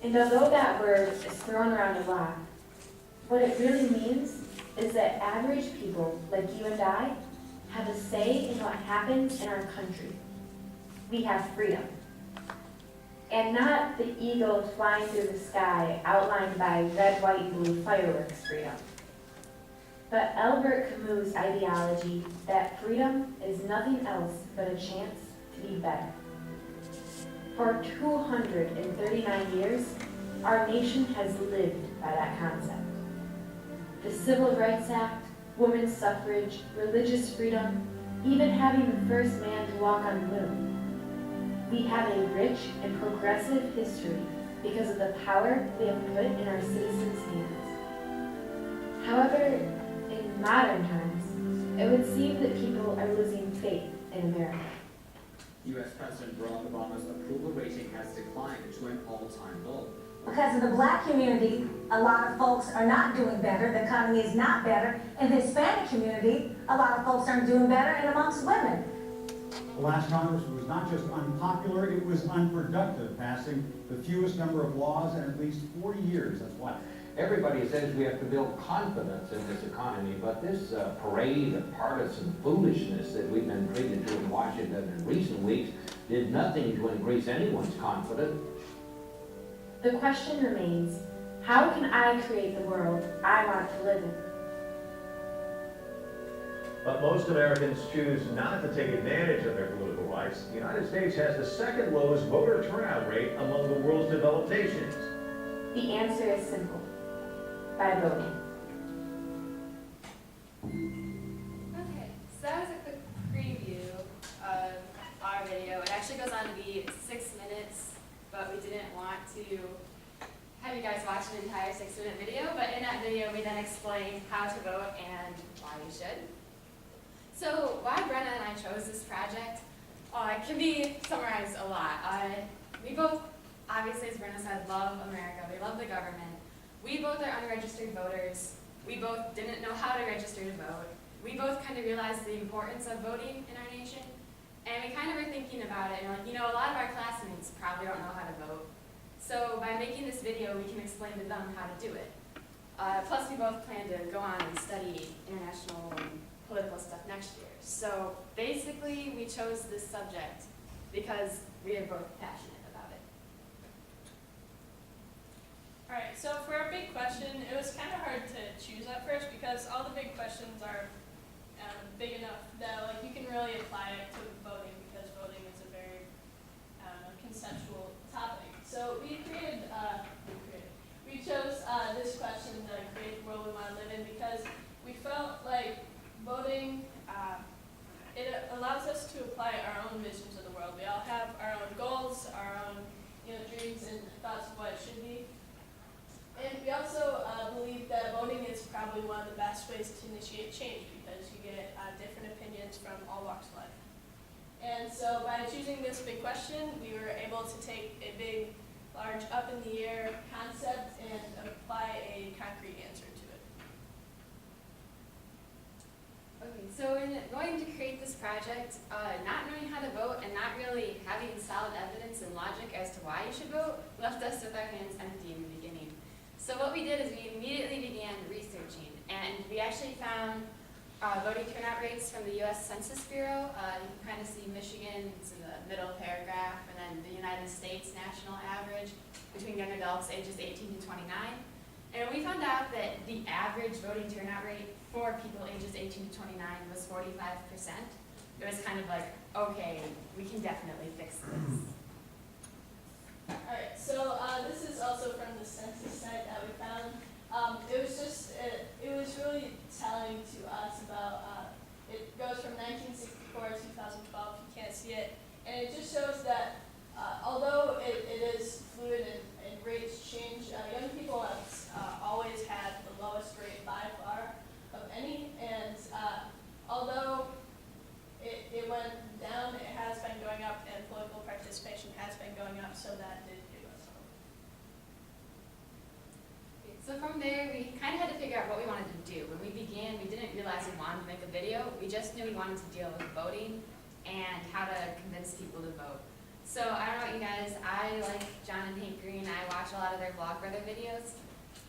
And although that word is thrown around a lot, what it really means is that average people like you and I have a say in what happens in our country. We have freedom. And not the eagle flying through the sky outlined by red, white, and blue fireworks freedom. But Albert Camus' ideology that freedom is nothing else but a chance to be better. For 239 years, our nation has lived by that concept. The Civil Rights Act, women's suffrage, religious freedom, even having the first man to walk on the moon. We have a rich and progressive history because of the power we have put in our citizens' hands. However, in modern times, it would seem that people are losing faith in America. U.S. President Barack Obama's approval rating has declined to an all-time low. Because of the black community, a lot of folks are not doing better. The economy is not better. In the Hispanic community, a lot of folks aren't doing better, and amongst women. The last Congress was not just unpopular, it was unproductive, passing the fewest number of laws in at least 40 years. That's why. Everybody says we have to build confidence in this economy, but this parade of partisan foolishness that we've been treated to in Washington in recent weeks did nothing to increase anyone's confidence. The question remains, how can I create the world I want to live in? But most Americans choose not to take advantage of their political rights. The United States has the second lowest voter turnout rate among the world's developed nations. The answer is simple, by voting. Okay, so that was a quick preview of our video. It actually goes on to be 6 minutes, but we didn't want to have you guys watch an entire 6-minute video, but in that video we then explain how to vote and why you should. So why Brenna and I chose this project can be summarized a lot. We both, obviously as Brenna said, love America. We love the government. We both are unregistered voters. We both didn't know how to register to vote. We both kind of realized the importance of voting in our nation. And we kind of were thinking about it, and like, a lot of our classmates probably don't know how to vote. So by making this video, we can explain to them how to do it. Plus we both plan to go on and study international and political stuff next year. So basically we chose this subject because we are both passionate about it. Alright, so for our big question, it was kind of hard to choose at first because all the big questions are big enough that you can really apply it to voting because voting is a very consensual topic. So we chose this question to create the world we want to live in because we felt like voting, it allows us to apply our own visions of the world. We all have our own goals, our own dreams and thoughts of what it should be. And we also believe that voting is probably one of the best ways to initiate change because you get different opinions from all walks of life. And so by choosing this big question, we were able to take a big, large, up-in-the-air concept and apply a concrete answer to it. Okay, so in going to create this project, not knowing how to vote and not really having solid evidence and logic as to why you should vote left us with our hands empty in the beginning. So what we did is we immediately began researching, and we actually found voting turnout rates from the U.S. Census Bureau. You can kind of see Michigan, it's in the middle paragraph, and then the United States national average between young adults ages 18 to 29. And we found out that the average voting turnout rate for people ages 18 to 29 was 45%. It was kind of like, okay, we can definitely fix this. Alright, so this is also from the census site that we found. It was really telling to us about, it goes from 1964 to 2012, you can't see it, and it just shows that although it is fluid and rates change, young people have always had the lowest rate by far of any, and although it went down, it has been going up, and political participation has been going up, so that did do us home. So from there, we kind of had to figure out what we wanted to do. When we began, we didn't realize we wanted to make a video. We just knew we wanted to deal with voting and how to convince people to vote. So I don't know about you guys, I like John and Hank Green. I watch a lot of their Vlogbrother videos.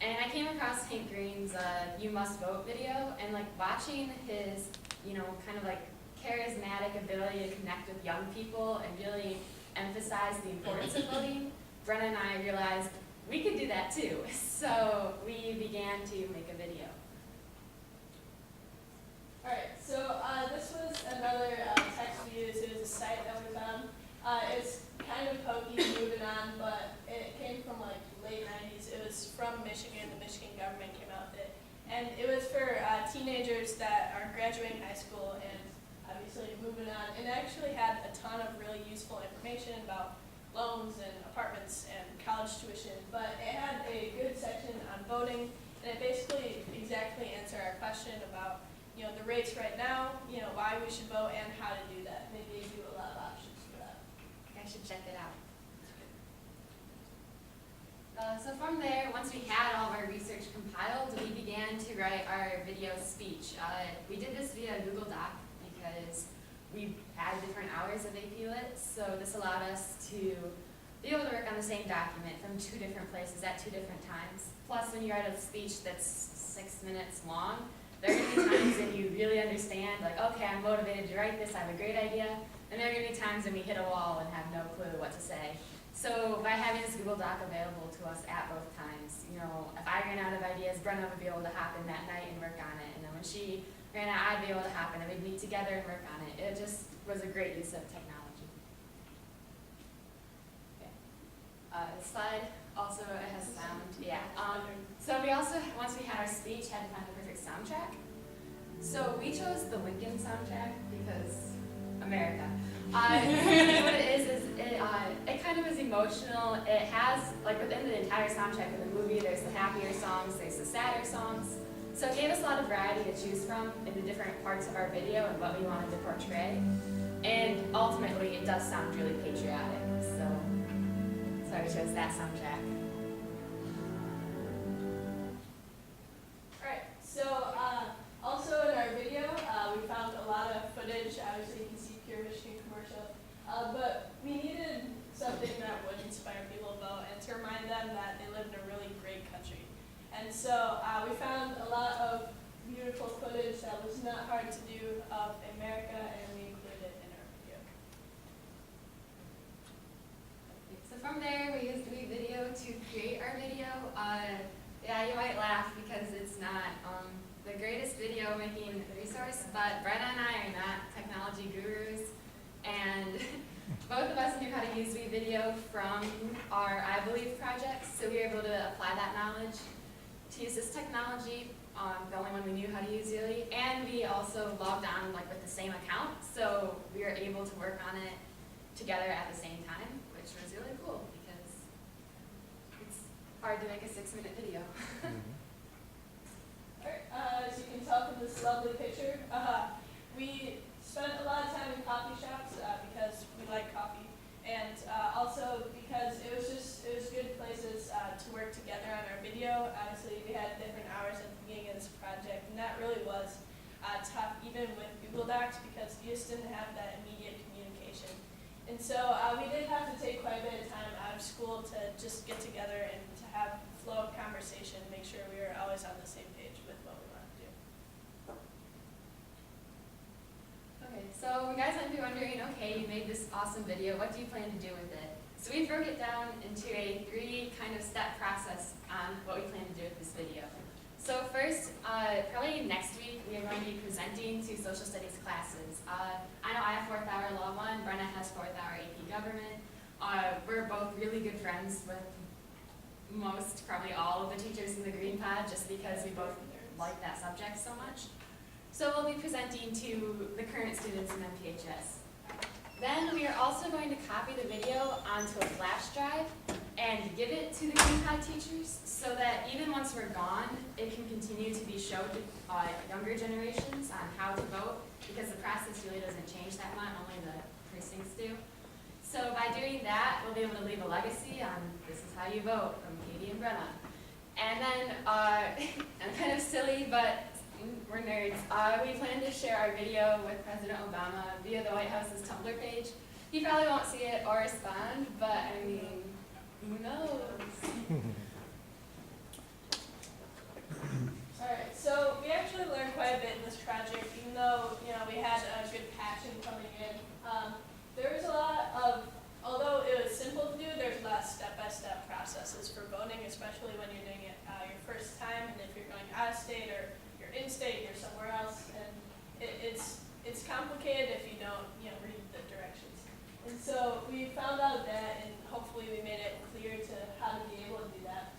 And I came across Hank Green's You Must Vote video, and like watching his, kind of like charismatic ability to connect with young people and really emphasize the importance of voting, Brenna and I realized we could do that too. So we began to make a video. Alright, so this was another text we used. It was a site that we found. It's kind of hokey, moving on, but it came from like late 90s. It was from Michigan. The Michigan government came out with it. And it was for teenagers that are graduating high school and obviously moving on. And it actually had a ton of really useful information about loans and apartments and college tuition. But it had a good section on voting, and it basically exactly answered our question about the rates right now, why we should vote and how to do that. They gave you a lot of options for that. I should check it out. So from there, once we had all of our research compiled, we began to write our video speech. We did this via Google Doc because we had different hours of AP Lit, so this allowed us to be able to work on the same document from 2 different places at 2 different times. Plus, when you write a speech that's 6 minutes long, there are going to be times when you really understand, like, okay, I'm motivated to write this, I have a great idea, and there are going to be times when we hit a wall and have no clue what to say. So by having this Google Doc available to us at both times, if I ran out of ideas, Brenna would be able to hop in that night and work on it, and then when she ran out, I'd be able to hop in, and we'd meet together and work on it. It just was a great use of technology. Okay. The slide also has sound, yeah. So we also, once we had our speech, had to find the perfect soundtrack. So we chose the Lincoln soundtrack because America. What it is it kind of is emotional. It has, like within the entire soundtrack of the movie, there's the happier songs, there's the sadder songs. So it gave us a lot of variety to choose from in the different parts of our video and what we wanted to portray. And ultimately, it does sound really patriotic. So I chose that soundtrack. Alright, so also in our video, we found a lot of footage. Obviously, you can see Pure Michigan commercial. But we needed something that would inspire people to vote and to remind them that they live in a really great country. And so we found a lot of beautiful footage that was not hard to do of America, and we included it in our video. So from there, we used WeVideo to create our video. Yeah, you might laugh because it's not the greatest video making resource, but Brenna and I are not technology gurus, and both of us knew how to use WeVideo from our I Believe projects, so we were able to apply that knowledge to use this technology, the only one we knew how to use really, and we also logged on with the same account, so we were able to work on it together at the same time, which was really cool because it's hard to make a 6-minute video. Alright, as you can tell from this lovely picture, we spent a lot of time in coffee shops because we like coffee, and also because it was good places to work together on our video. Obviously, we had different hours at the beginning of this project, and that really was tough, even with Google Docs, because you just didn't have that immediate communication. And so we did have to take quite a bit of time out of school to just get together and to have flow of conversation, make sure we were always on the same page with what we wanted to do. Okay, so you guys might be wondering, okay, you made this awesome video, what do you plan to do with it? So we broke it down into a 3 kind of step process on what we plan to do with this video. So first, probably next week, we are going to be presenting to social studies classes. I know I have 4th hour Law 1, Brenna has 4th hour AP Government. We're both really good friends with most, probably all of the teachers in the Green Pod, just because we both like that subject so much. So we'll be presenting to the current students in MPHS. Then we are also going to copy the video onto a flash drive and give it to the Green Pod teachers so that even once we're gone, it can continue to be shown to younger generations on how to vote, because the process really doesn't change that much, only the precincts do. So by doing that, we'll be able to leave a legacy on this is how you vote from Katie and Brenna. And then, I'm kind of silly, but we're nerds. We plan to share our video with President Obama via the White House's Tumblr page. He probably won't see it or respond, but I mean, who knows? Alright, so we actually learned quite a bit in this project, even though, we had a good passion coming in. There was a lot of, although it was simple to do, there's a lot of step-by-step processes for voting, especially when you're doing it your first time, and if you're going out of state or you're in state, you're somewhere else, and it's complicated if you don't, read the directions. And so we found out that, and hopefully we made it clear to how to be able to do that.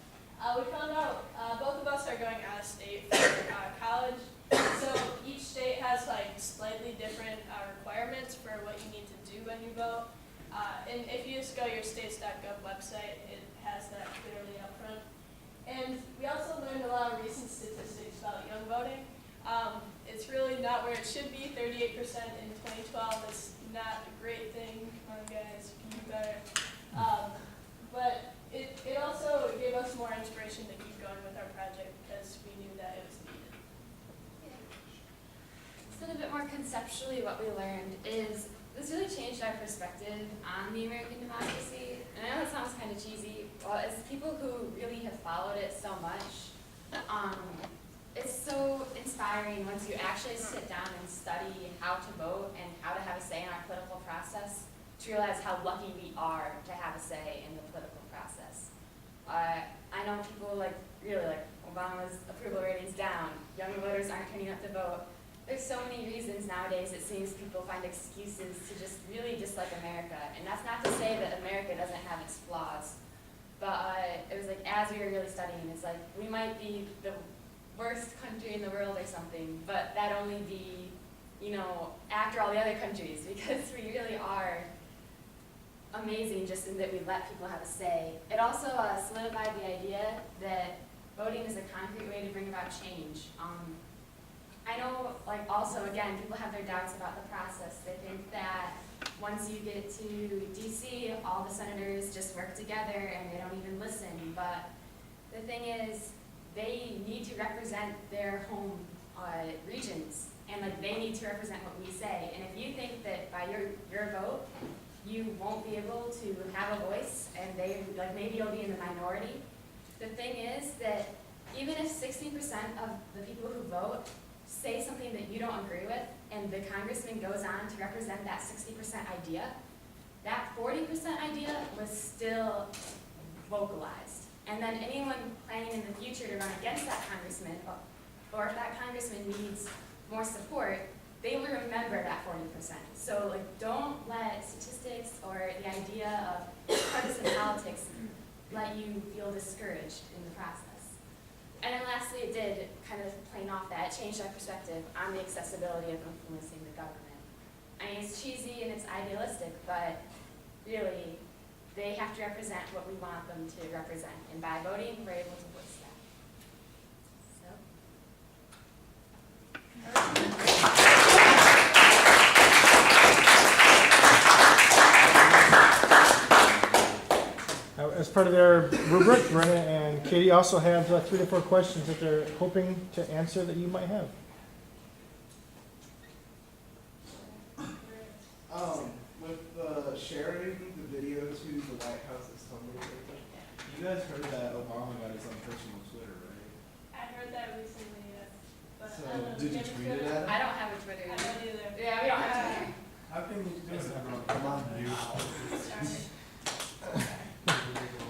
We found out both of us are going out of state for college, so each state has slightly different requirements for what you need to do when you vote. And if you just go to your states.gov website, it has that clearly up front. And we also learned a lot of recent statistics about young voting. It's really not where it should be. 38% in 2012 is not a great thing. Come on, guys, you can do better. But it also gave us more inspiration to keep going with our project because we knew that it was needed. So a bit more conceptually, what we learned is this really changed our perspective on the American democracy. And I know it sounds kind of cheesy, but as people who really have followed it so much, it's so inspiring once you actually sit down and study how to vote and how to have a say in our political process to realize how lucky we are to have a say in the political process. I know people really Obama's approval rating's down, young voters aren't turning up to vote. There's so many reasons nowadays it seems people find excuses to just really dislike America. And that's not to say that America doesn't have its flaws. But it was as we were really studying, it's we might be the worst country in the world or something, but that only be, after all the other countries, because we really are amazing just in that we let people have a say. It also solidified the idea that voting is a concrete way to bring about change. I know, also, again, people have their doubts about the process. They think that once you get to DC, all the senators just work together and they don't even listen. But the thing is, they need to represent their home regions, and they need to represent what we say. And if you think that by your vote, you won't be able to have a voice, and maybe you'll be in the minority. The thing is that even if 60% of the people who vote say something that you don't agree with, and the congressman goes on to represent that 60% idea, that 40% idea was still vocalized. And then anyone planning in the future to run against that congressman, or if that congressman needs more support, they will remember that 40%. So don't let statistics or the idea of partisan politics let you feel discouraged in the process. And then lastly, it did kind of playing off that, it changed our perspective on the accessibility of influencing the government. I mean, it's cheesy and it's idealistic, but really, they have to represent what we want them to represent. And by voting, we're able to voice that. As part of their rubric, Brenna and Katie also have 3 to 4 questions that they're hoping to answer that you might have. With sharing the video to the White House's Tumblr page, you guys heard that Obama got his own personal Twitter, right? I heard that recently, yes. But So, I don't know, did you have tweet Twitter? it at him? I don't have a Twitter. I don't either. Yeah, we don't have Twitter. How can you do it? Come on,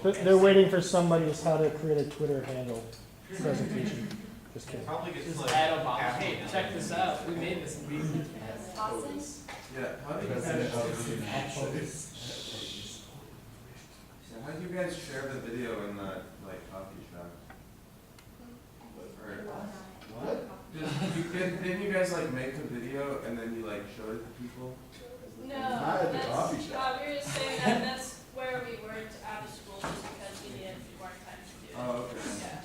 dude. They're waiting for somebody to how to create a Twitter handle presentation. Just kidding. Probably gets Just add Obama. Hey, check this out. We made this movie. Austin? Yeah, how do you guys how do you guys share the video in that coffee shop? What? Didn't you guys make a video and then you showed it to people? No, Not at the coffee shop. we were just saying that that's where we worked out of school just because we needed more time to do it. Oh, okay. Yeah.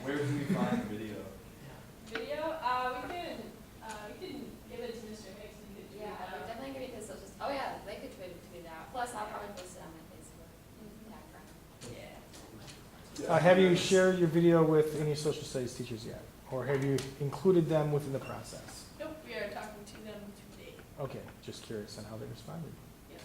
Where can we find the video? Video? We can give it to Mr. Hicks and he could tweet Yeah, it out. definitely agree because they'll just, oh yeah, they could tweet it out. Plus, I'll probably post it on my Facebook. Yeah, Yeah. Have you shared your video with any social studies teachers yet? Or have you included them within the process? Nope, we are talking to them today. Okay, just curious on how they responded. Yep.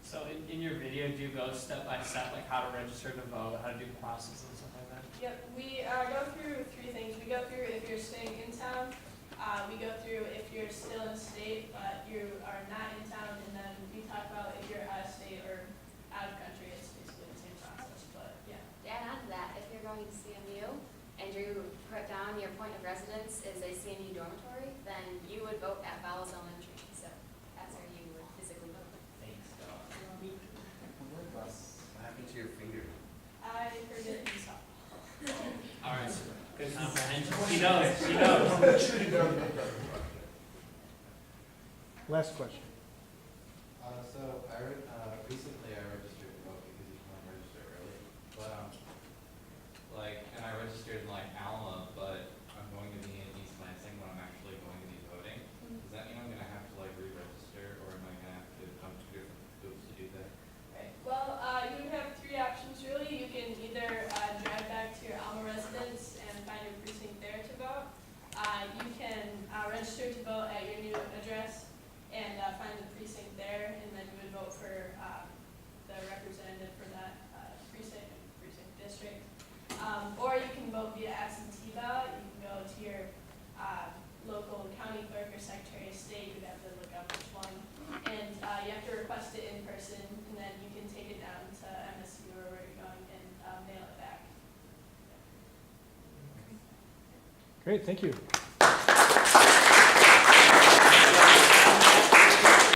So in your video, do you go step by step, like how to register to vote, how to do the process and stuff like that? Yep, we go through 3 things. We go through if you're staying in town. We go through if you're still in state, but you are not in town, and then we talk about if you're out of state or out of country. It's basically the same process, but yeah. To add on to that, if you're going to CMU and you put down your point of residence is a CMU dormitory, then you would vote at Bowles Elementary. So that's where you would physically vote. Thanks. What happened to your finger? I heard it in softball. All right, good comprehension. She knows, she knows. Last question. So recently I registered to vote because you can register early, but and I registered in Alma, but I'm going to be in East Lansing when I'm actually going to be voting. Does that mean I'm gonna have to re-register, or am I gonna have to jump 2 different hoops to do that? Right. Well, you have 3 options really. You can either drive back to your Alma residence and find a precinct there to vote. You can register to vote at your new address and find the precinct there, and then you would vote for the representative for that precinct district. Or you can vote via absentee ballot. You can go to your local county clerk or secretary of state. You'd have to look up which one. And you have to request it in person, and then you can take it down to MSU or where you're going and mail it back. Great, thank you.